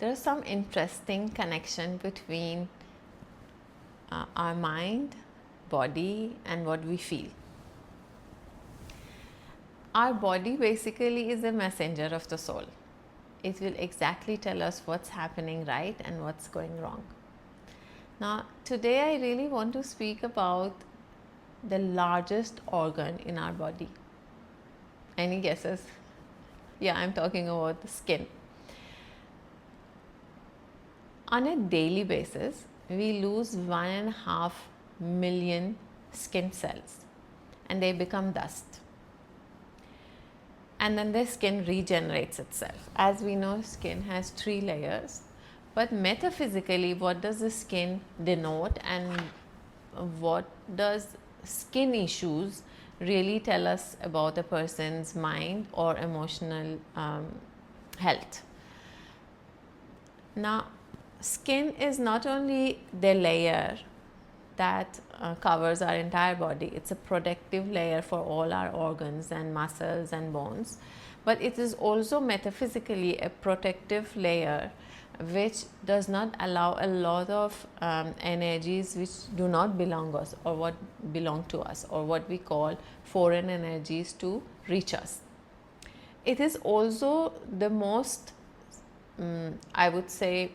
there is some interesting connection between our mind, body, and what we feel. Our body basically is a messenger of the soul. It will exactly tell us what's happening right and what's going wrong. Now, today I really want to speak about the largest organ in our body. Any guesses? Yeah, I'm talking about the skin. On a daily basis, we lose 1.5 million skin cells and they become dust. And then the skin regenerates itself. As we know, skin has 3 layers. But metaphysically, what does the skin denote, and what does skin issues really tell us about a person's mind or emotional health? Now, skin is not only the layer that covers our entire body. It's a protective layer for all our organs and muscles and bones, but it is also metaphysically a protective layer which does not allow a lot of energies which do not belong us or what belong to us, or what we call foreign energies, to reach us. It is also the most, I would say,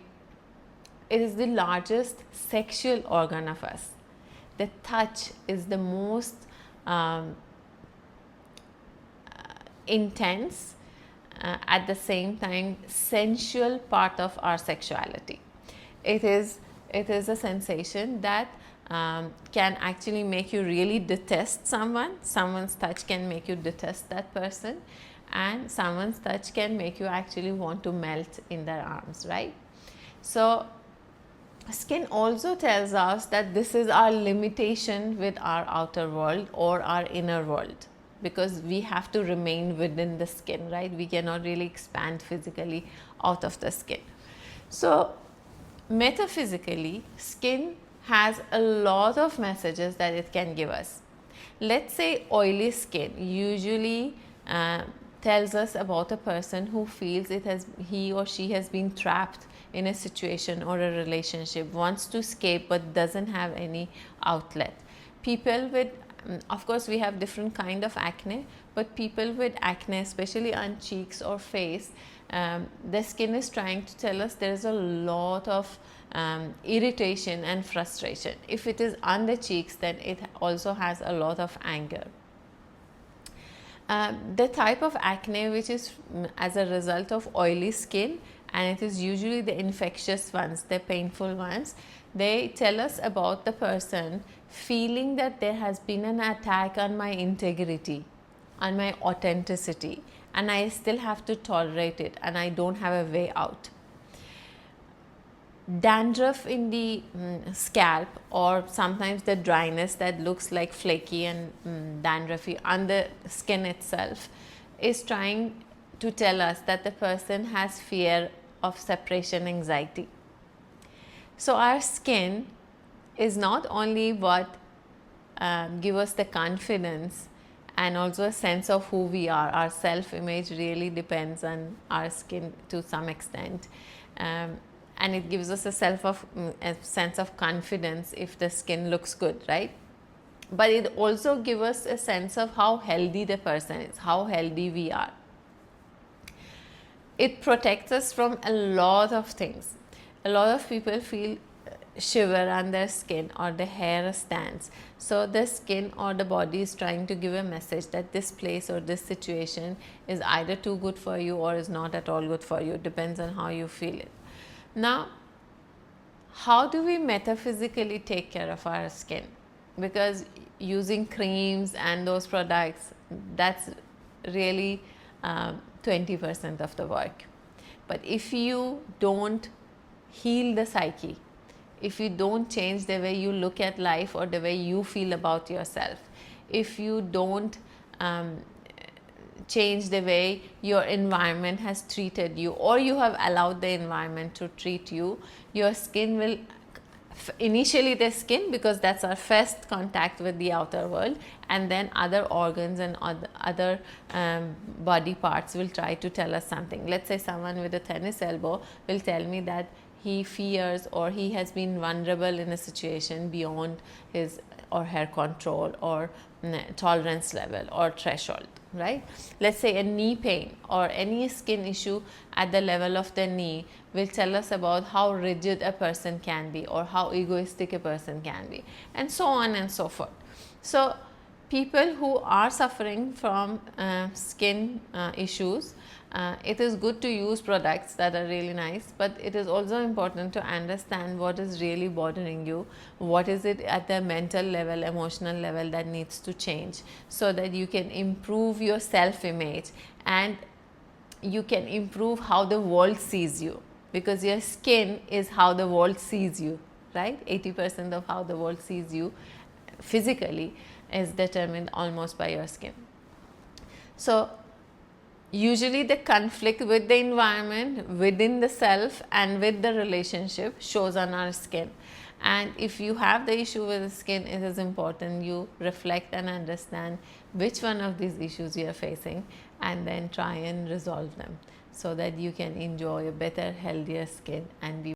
it is the largest sexual organ of us. The touch is the most intense, at the same time sensual part of our sexuality. It is a sensation that can actually make you really detest someone. Someone's touch can make you detest that person, and someone's touch can make you actually want to melt in their arms, right? So skin also tells us that this is our limitation with our outer world or our inner world, because we have to remain within the skin, right? We cannot really expand physically out of the skin. So metaphysically, skin has a lot of messages that it can give us. Let's say oily skin usually tells us about a person who feels he or she has been trapped in a situation or a relationship, wants to escape but doesn't have any outlet. People with, of course we have different kind of acne, but people with acne, especially on cheeks or face, the skin is trying to tell us there is a lot of irritation and frustration. If it is on the cheeks, then it also has a lot of anger. The type of acne which is as a result of oily skin, and it is usually the infectious ones, the painful ones, they tell us about the person feeling that there has been an attack on my integrity, on my authenticity, and I still have to tolerate it and I don't have a way out. Dandruff in the scalp, or sometimes the dryness that looks like flaky and dandruffy on the skin itself, is trying to tell us that the person has fear of separation anxiety. So our skin is not only what gives us the confidence and also a sense of who we are. Our self-image really depends on our skin to some extent. And it gives us a sense of confidence if the skin looks good, right? But it also gives us a sense of how healthy the person is, how healthy we are. It protects us from a lot of things. A lot of people feel shiver on their skin, or the hair stands. So the skin or the body is trying to give a message that this place or this situation is either too good for you or is not at all good for you. It depends on how you feel it. Now, how do we metaphysically take care of our skin? Because using creams and those products, that's really 20% of the work. But if you don't heal the psyche, if you don't change the way you look at life or the way you feel about yourself, if you don't change the way your environment has treated you, or you have allowed the environment to treat you, your skin will initially the skin, because that's our first contact with the outer world, and then other organs and other body parts will try to tell us something. Let's say someone with a tennis elbow will tell me that he fears or he has been vulnerable in a situation beyond his or her control or tolerance level or threshold, right? Let's say a knee pain or any skin issue at the level of the knee will tell us about how rigid a person can be or how egoistic a person can be, and so on and so forth. So people who are suffering from skin issues, it is good to use products that are really nice, but it is also important to understand what is really bothering you, what is it at the mental level, emotional level that needs to change, so that you can improve your self-image and you can improve how the world sees you, because your skin is how the world sees you, right? 80% of how the world sees you physically is determined almost by your skin. So usually the conflict with the environment, within the self and with the relationship shows on our skin. And if you have the issue with the skin, it is important you reflect and understand which one of these issues you are facing, and then try and resolve them so that you can enjoy a better, healthier skin and be